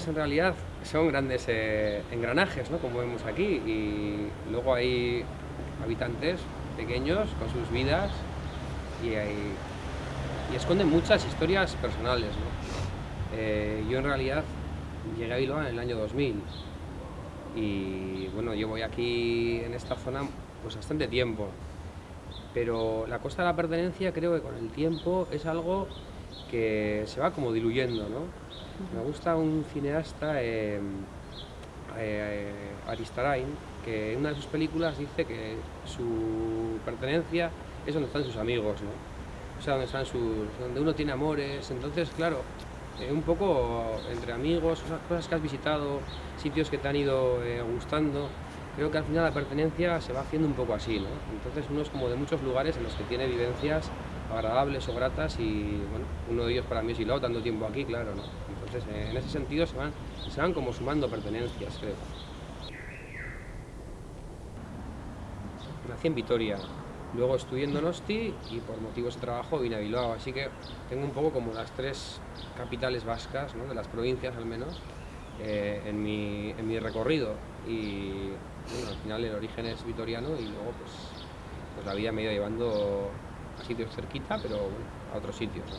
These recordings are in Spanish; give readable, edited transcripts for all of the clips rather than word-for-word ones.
ciudades en realidad son grandes engranajes, ¿no? Como vemos aquí, y luego hay habitantes pequeños con sus vidas y esconden muchas historias personales, ¿no? Yo en realidad llegué a Bilbao en el año 2000 y bueno, yo voy aquí en esta zona pues bastante tiempo, pero la costa de la pertenencia creo que con el tiempo es algo que se va como diluyendo, ¿no? Me gusta un cineasta, Aristarain, que en una de sus películas dice que su pertenencia es donde están sus amigos, ¿no? O sea, donde uno tiene amores. Entonces, claro, un poco entre amigos, cosas que has visitado, sitios que te han ido gustando. Creo que al final la pertenencia se va haciendo un poco así, ¿no? Entonces uno es como de muchos lugares en los que tiene vivencias agradables o gratas y bueno, uno de ellos para mí es Bilbao, tanto tiempo aquí, claro, ¿no? Entonces en ese sentido se van como sumando pertenencias, creo. Nací en Vitoria, luego estudié en Donosti y por motivos de trabajo vine a Bilbao, así que tengo un poco como las tres capitales vascas, ¿no? De las provincias al menos, en mi recorrido. Y bueno, al final el origen es vitoriano y luego pues la vida me ha ido llevando a sitios cerquita, pero bueno, a otros sitios, ¿no?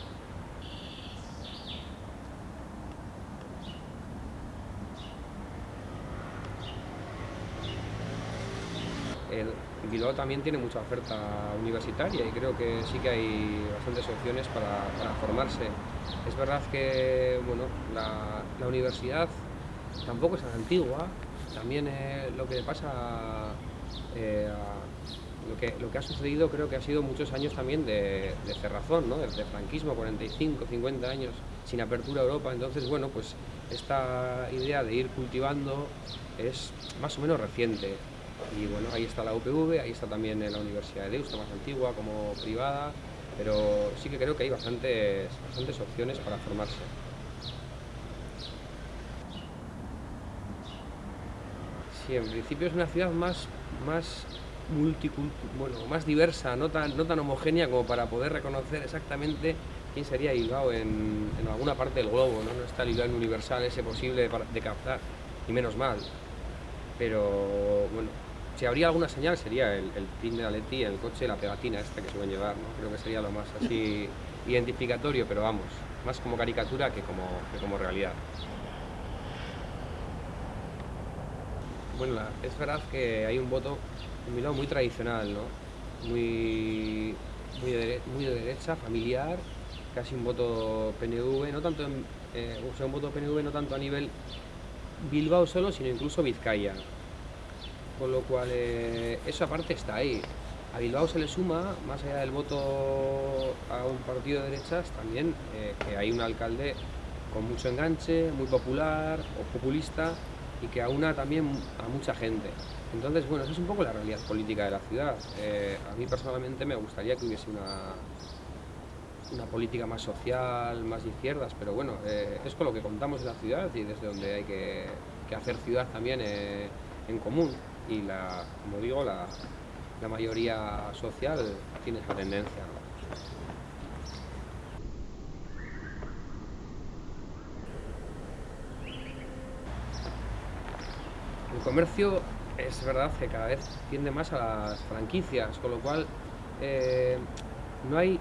El, Bilbao también tiene mucha oferta universitaria y creo que sí que hay bastantes opciones para formarse. Es verdad que bueno, la universidad tampoco es tan antigua. También lo que le pasa, lo que ha sucedido creo que ha sido muchos años también de cerrazón, ¿no? De franquismo, 45, 50 años sin apertura a Europa. Entonces, bueno, pues esta idea de ir cultivando es más o menos reciente. Y bueno, ahí está la UPV, ahí está también la Universidad de Deusto, más antigua como privada, pero sí que creo que hay bastantes opciones para formarse. Sí, en principio es una ciudad más bueno, más diversa, no tan homogénea como para poder reconocer exactamente quién sería Bilbao en alguna parte del globo, ¿no? No está el Bilbao universal ese posible de captar, y menos mal. Pero bueno, si habría alguna señal sería el pin de Atleti, el coche, la pegatina esta que suelen llevar, ¿no? Creo que sería lo más así identificatorio, pero vamos, más como caricatura que como realidad. Bueno, es verdad que hay un voto en mi lado muy tradicional, ¿no? Muy de derecha, familiar, casi un voto PNV, no tanto o sea, un voto PNV no tanto a nivel Bilbao solo, sino incluso Vizcaya. Con lo cual, eso aparte está ahí. A Bilbao se le suma, más allá del voto a un partido de derechas, también que hay un alcalde con mucho enganche, muy popular o populista y que aúna también a mucha gente. Entonces, bueno, eso es un poco la realidad política de la ciudad. A mí personalmente me gustaría que hubiese una política más social, más de izquierdas, pero bueno, es con lo que contamos en la ciudad y desde donde hay que hacer ciudad también en común. Y como digo, la mayoría social tiene esa tendencia, ¿no? El comercio es verdad que cada vez tiende más a las franquicias, con lo cual eh, no hay,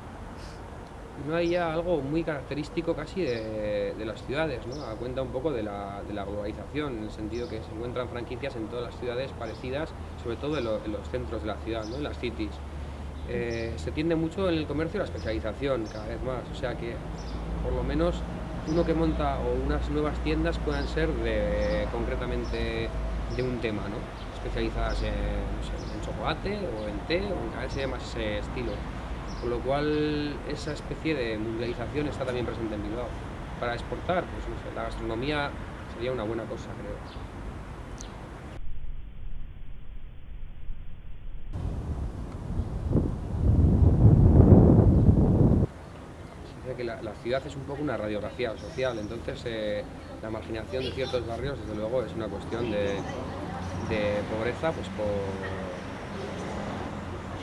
no hay ya algo muy característico casi de las ciudades, ¿no? A cuenta un poco de la globalización, en el sentido que se encuentran franquicias en todas las ciudades parecidas, sobre todo en los centros de la ciudad, ¿no? En las cities. Se tiende mucho en el comercio a la especialización cada vez más, o sea que por lo menos uno que monta o unas nuevas tiendas puedan ser concretamente de un tema, ¿no? Especializadas no sé, en chocolate o en té o en cada vez se llama ese estilo. Con lo cual esa especie de mundialización está también presente en Bilbao. Para exportar, pues no sé, la gastronomía sería una buena cosa, creo. Se dice que la ciudad es un poco una radiografía social, entonces la marginación de ciertos barrios, desde luego, es una cuestión de pobreza, pues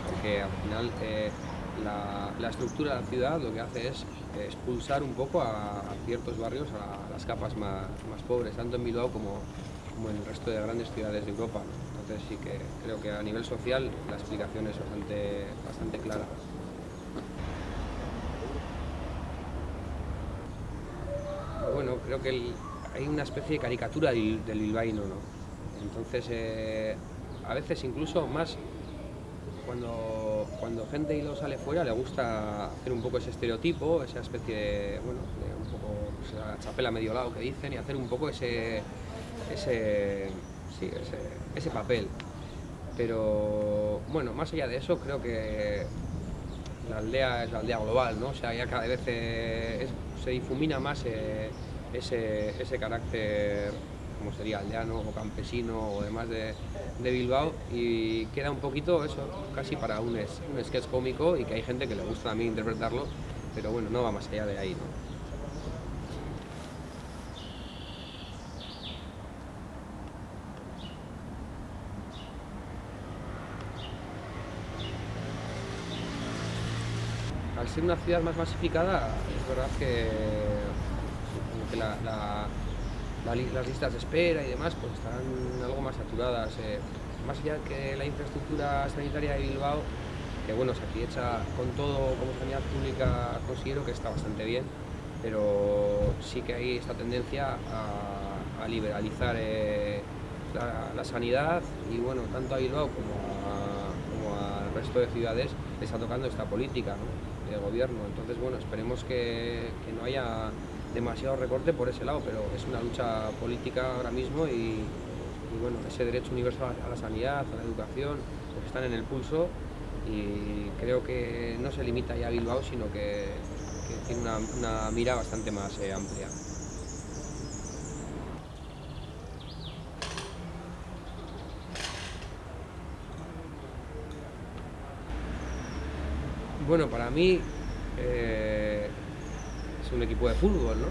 porque al final la estructura de la ciudad lo que hace es expulsar un poco a ciertos barrios, a las capas más pobres, tanto en Bilbao como en el resto de grandes ciudades de Europa, ¿no? Entonces sí que creo que a nivel social la explicación es bastante clara. Bueno, creo que hay una especie de caricatura del bilbaíno, ¿no? Entonces, a veces incluso más cuando gente de Bilbao sale fuera le gusta hacer un poco ese estereotipo, esa especie de, bueno, de un poco pues, la chapela medio lado que dicen, y hacer un poco ese, sí, ese papel. Pero bueno, más allá de eso, creo que la aldea es la aldea global, ¿no? O sea, ya cada vez se difumina más ese carácter, como sería aldeano o campesino o demás de Bilbao, y queda un poquito eso, casi para un sketch cómico, y que hay gente que le gusta a mí interpretarlo, pero bueno, no va más allá de ahí, ¿no? Al ser una ciudad más masificada, es verdad que, como que las listas de espera y demás pues estarán algo más saturadas. Más allá que la infraestructura sanitaria de Bilbao, que bueno, se aquí hecha con todo como sanidad pública, considero que está bastante bien, pero sí que hay esta tendencia a liberalizar la sanidad, y bueno, tanto a Bilbao como al resto de ciudades le está tocando esta política, ¿no?, de gobierno. Entonces, bueno, esperemos que no haya demasiado recorte por ese lado, pero es una lucha política ahora mismo, y bueno, ese derecho universal a la sanidad, a la educación, pues están en el pulso, y creo que no se limita ya a Bilbao, sino que tiene una mira bastante más amplia. Bueno, para mí es un equipo de fútbol, ¿no?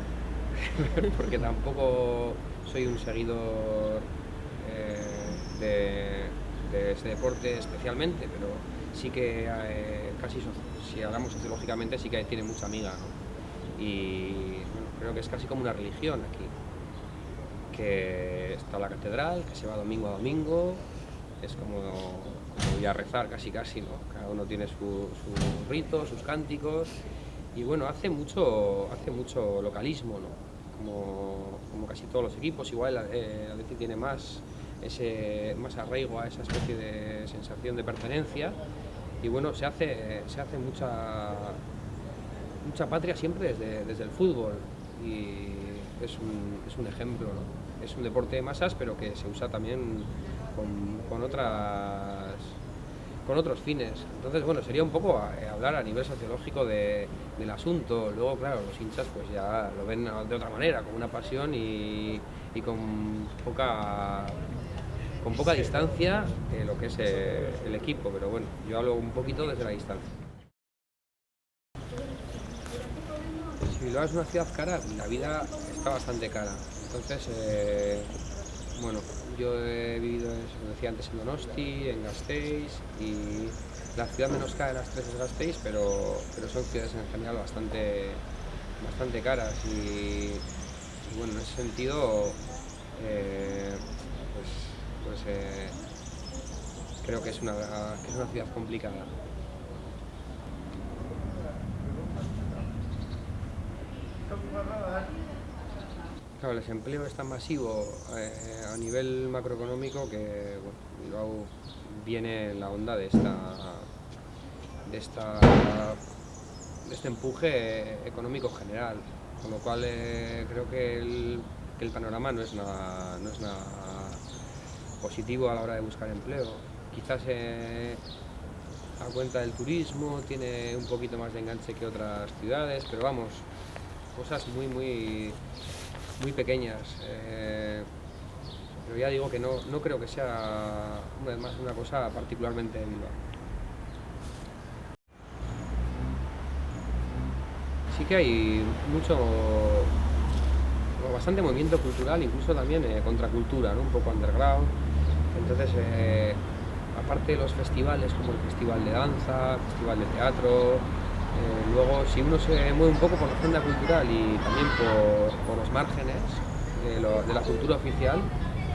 Porque tampoco soy un seguidor de ese deporte especialmente, pero sí que si hablamos sociológicamente sí que tiene mucha amiga, ¿no? Y bueno, creo que es casi como una religión aquí, que está la catedral, que se va domingo a domingo, es como ir a rezar casi, ¿no? Cada uno tiene sus ritos, sus cánticos, y bueno, hace mucho localismo, ¿no? Como casi todos los equipos, igual el Atleti tiene más arraigo a esa especie de sensación de pertenencia, y bueno, se hace mucha patria siempre desde el fútbol, y es un ejemplo, ¿no? Es un deporte de masas, pero que se usa también con otros fines. Entonces, bueno, sería un poco hablar a nivel sociológico del asunto. Luego, claro, los hinchas pues ya lo ven de otra manera, con una pasión y con poca distancia lo que es el equipo, pero bueno, yo hablo un poquito desde la distancia. Si Bilbao es una ciudad cara, la vida está bastante cara. Entonces, bueno, yo he vivido, como decía antes, en Donosti, en Gasteiz, y la ciudad menos cara de las tres es Gasteiz, pero son ciudades en general bastante caras, y bueno, en ese sentido, pues creo que es una ciudad complicada. Claro, el desempleo es tan masivo a nivel macroeconómico que bueno, Bilbao viene en la onda de este empuje económico general, con lo cual creo que el panorama no es nada positivo a la hora de buscar empleo. Quizás a cuenta del turismo tiene un poquito más de enganche que otras ciudades, pero vamos, cosas muy pequeñas. Pero ya digo que no creo que sea, una vez más, una cosa particularmente de Bilbao. Sí que hay bastante movimiento cultural, incluso también contracultura, ¿no? Un poco underground. Entonces, aparte de los festivales como el Festival de Danza, Festival de Teatro, luego si uno se mueve un poco por la agenda cultural y también por los márgenes de la cultura oficial,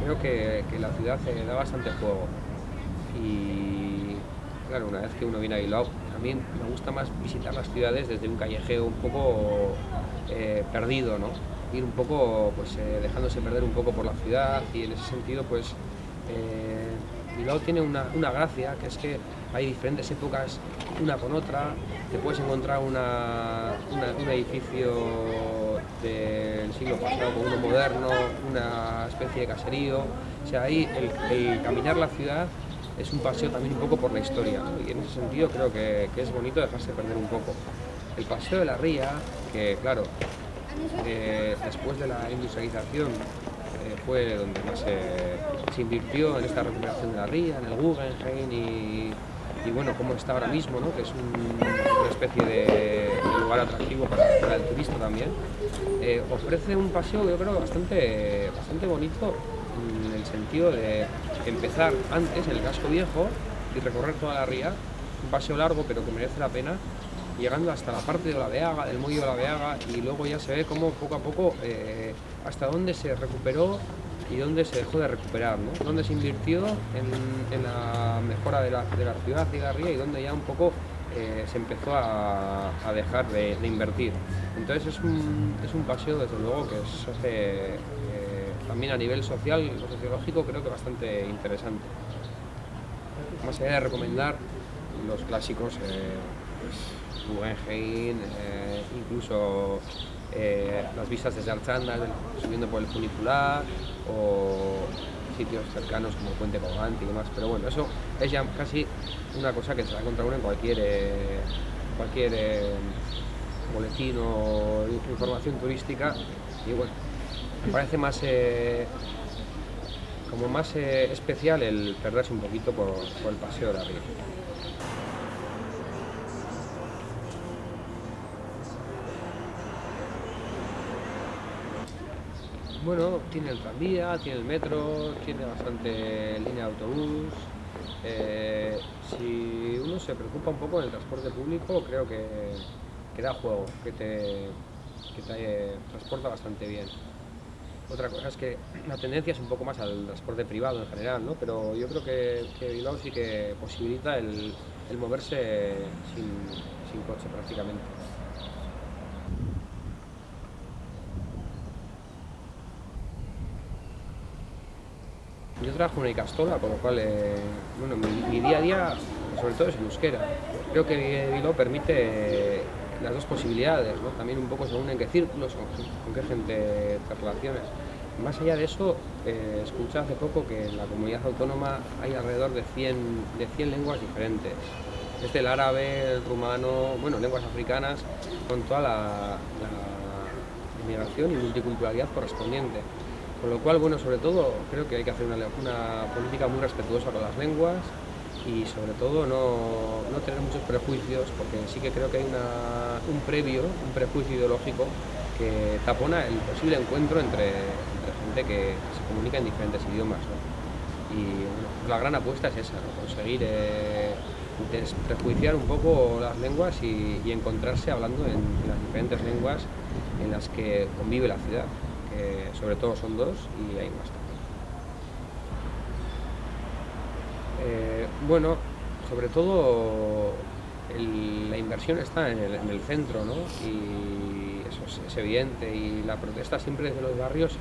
creo que la ciudad da bastante juego. Y claro, una vez que uno viene a Bilbao, a mí me gusta más visitar las ciudades desde un callejeo un poco perdido, ¿no? Ir un poco, pues dejándose perder un poco por la ciudad, y en ese sentido, pues Bilbao tiene una gracia, que es que hay diferentes épocas una con otra. Te puedes encontrar un edificio del siglo pasado con uno moderno, una especie de caserío. O sea, ahí el caminar la ciudad es un paseo también un poco por la historia, ¿no? Y en ese sentido creo que es bonito dejarse perder un poco. El paseo de la Ría, que claro, después de la industrialización fue donde más se invirtió en esta recuperación de la ría, en el Guggenheim y bueno, como está ahora mismo, ¿no? Que es una especie de lugar atractivo para el turista también. Ofrece un paseo, yo creo, bastante bonito, en el sentido de empezar antes en el casco viejo y recorrer toda la ría, un paseo largo pero que merece la pena, llegando hasta la parte de Olabeaga, del muelle de Olabeaga, y luego ya se ve cómo poco a poco hasta dónde se recuperó y dónde se dejó de recuperar, ¿no? Dónde se invirtió en la mejora de la ciudad y la ría, y dónde ya un poco se empezó a dejar de invertir. Entonces es un paseo, desde luego, que se hace también a nivel social o sociológico, creo que bastante interesante. Más allá de recomendar los clásicos, pues, Guggenheim, incluso las vistas desde Archanda, subiendo por el funicular, o sitios cercanos como el Puente Colgante y demás. Pero bueno, eso es ya casi una cosa que se va a encontrar uno en cualquier boletín o información turística. Y bueno, me parece más especial el perderse un poquito por el paseo de la ría. Bueno, tiene el tranvía, tiene el metro, tiene bastante línea de autobús. Si uno se preocupa un poco del transporte público, creo que da juego, que te transporta bastante bien. Otra cosa es que la tendencia es un poco más al transporte privado en general, ¿no? Pero yo creo que Bilbao sí que posibilita el moverse sin coche prácticamente. Yo trabajo en Icastola, con lo cual, bueno, mi día a día sobre todo es en euskera. Creo que Bilbao permite las dos posibilidades, ¿no? También un poco según en qué círculos, con qué gente te relacionas. Más allá de eso, escuché hace poco que en la comunidad autónoma hay alrededor de 100 lenguas diferentes. Desde el árabe, el rumano, bueno, lenguas africanas, con toda la inmigración y multiculturalidad correspondiente. Con lo cual, bueno, sobre todo creo que hay que hacer una política muy respetuosa con las lenguas, y sobre todo no tener muchos prejuicios, porque sí que creo que hay un prejuicio ideológico que tapona el posible encuentro entre gente que se comunica en diferentes idiomas, ¿no? Y bueno, la gran apuesta es esa, ¿no? Conseguir desprejuiciar un poco las lenguas y encontrarse hablando en las diferentes lenguas en las que convive la ciudad, que sobre todo son dos y hay más también. Bueno, sobre todo la inversión está en el centro, ¿no? Y eso es evidente, y la protesta siempre desde los barrios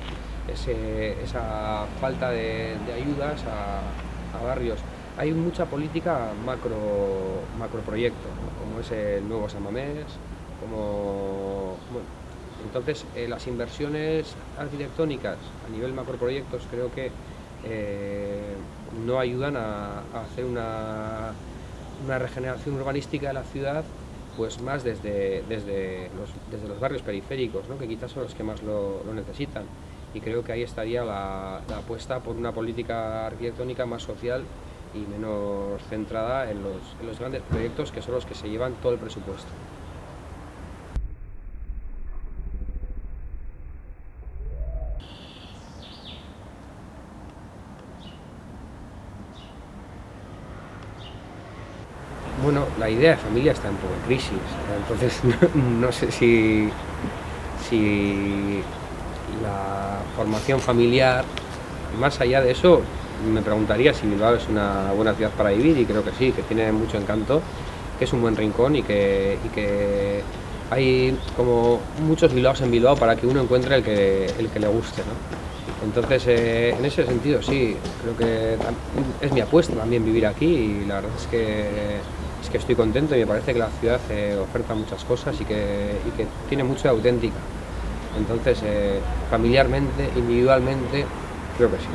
es esa falta de ayudas a barrios. Hay mucha política macroproyecto, ¿no? Como es el nuevo San Mamés, bueno, entonces las inversiones arquitectónicas a nivel macroproyectos creo que no ayudan a hacer una regeneración urbanística de la ciudad, pues más desde los barrios periféricos, ¿no? Que quizás son los que más lo necesitan. Y creo que ahí estaría la apuesta por una política arquitectónica más social y menos centrada en los grandes proyectos, que son los que se llevan todo el presupuesto. Bueno, la idea de familia está un poco en crisis, entonces no sé si la formación familiar, más allá de eso, me preguntaría si Bilbao es una buena ciudad para vivir, y creo que sí, que tiene mucho encanto, que es un buen rincón y que hay como muchos Bilbaos en Bilbao para que uno encuentre el que le guste, ¿no? Entonces, en ese sentido, sí, creo que es mi apuesta también vivir aquí, y la verdad es que estoy contento, y me parece que la ciudad oferta muchas cosas y que tiene mucho de auténtica. Entonces, familiarmente, individualmente, creo que sí.